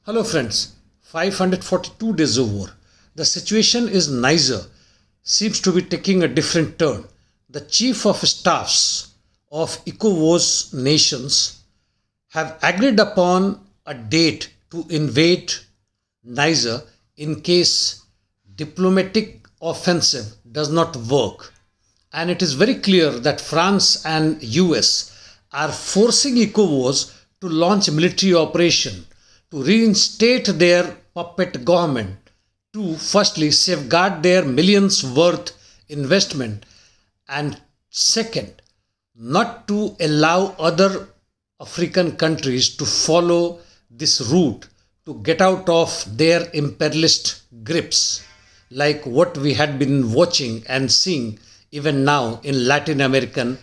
Hello friends, 542 days over. The situation in Niger seems to be taking a different turn. The chief of staffs of ECOWAS nations have agreed upon a date to invade Niger in case diplomatic offensive does not work. And it is very clear that France and US are forcing ECOWAS to launch military operation to reinstate their puppet government, to firstly safeguard their millions worth investment, and second, not to allow other African countries to follow this route to get out of their imperialist grips, like what we had been watching and seeing even now in Latin American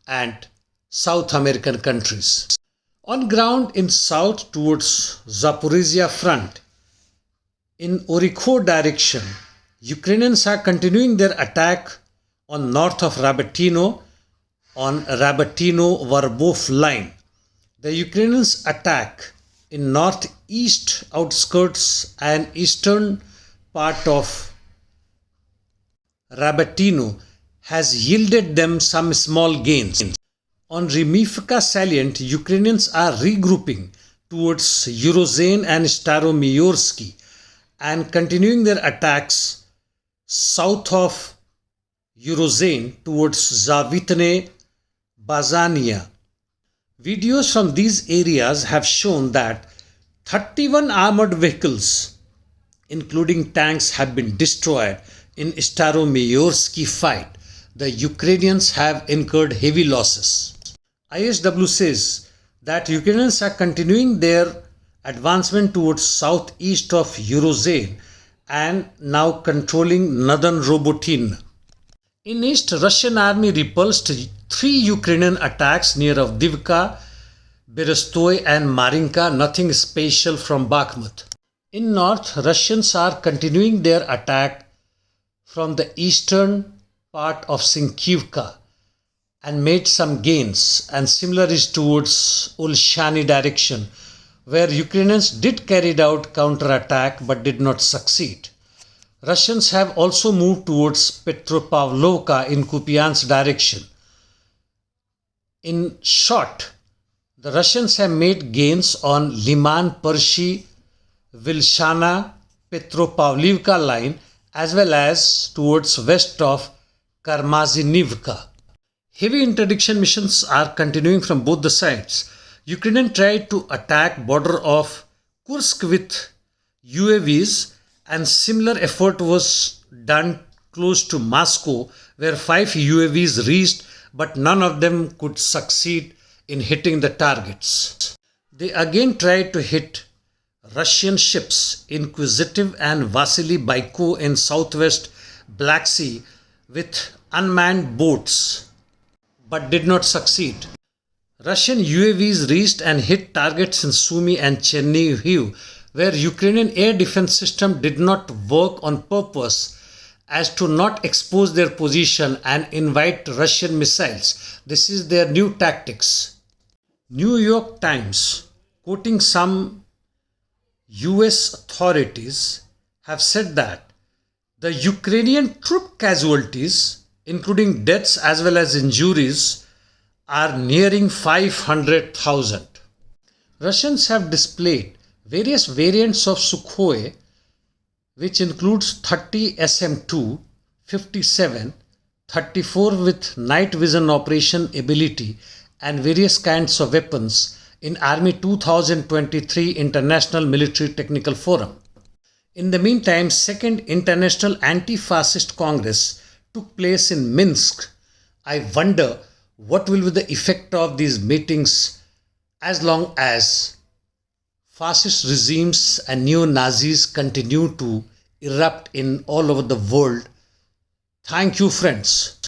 and South American countries. On ground in south towards Zaporizhia front, in Orikho direction, Ukrainians are continuing their attack on north of Rabotino on Rabotino-Verbov line. The Ukrainians' attack in northeast outskirts and eastern part of Rabotino has yielded them some small gains. On Synkivka salient, Ukrainians are regrouping towards Urozhayne and Staromyorsk and continuing their attacks south of Urozhayne towards Zavitne Bazania. Videos from these areas have shown that 31 armored vehicles, including tanks, have been destroyed in Staromyorsk fight. The Ukrainians have incurred heavy losses. ISW says that Ukrainians are continuing their advancement towards southeast of Urozhayne and now controlling northern Rabotino. In east, Russian army repulsed 3 Ukrainian attacks near Avdiivka, Berestoy and Marinka, nothing special from Bakhmut. In north, Russians are continuing their attack from the eastern part of Synkivka and made some gains, and similar is towards Urozhayne direction, where Ukrainians did carry out counterattack but did not succeed. Russians have also moved towards Petropavlovka in Kupyansk direction. In short, the Russians have made gains on Liman Pershi Vilshana Petropavlovka line as well as towards west of Karmazinovka. Heavy interdiction missions are continuing from both the sides. Ukraine tried to attack border of Kursk with UAVs, and similar effort was done close to Moscow where 5 UAVs reached, but none of them could succeed in hitting the targets. They again tried to hit Russian ships Inquisitive and Vasily Baiko in southwest Black Sea with unmanned boats, but did not succeed. Russian UAVs reached and hit targets in Sumy and Chernihiv, where Ukrainian air defense system did not work on purpose as to not expose their position and invite Russian missiles. This is their new tactics. New York Times, quoting some US authorities, have said that the Ukrainian troop casualties, including deaths as well as injuries, are nearing 500,000. Russians have displayed various variants of Sukhoi, which includes 30 SM-2, 57, 34 with night vision operation ability and various kinds of weapons in Army 2023 International Military Technical Forum. In the meantime, Second International Anti-Fascist Congress took place in Minsk. I wonder what will be the effect of these meetings as long as fascist regimes and neo-Nazis continue to erupt in all over the world. Thank you, friends.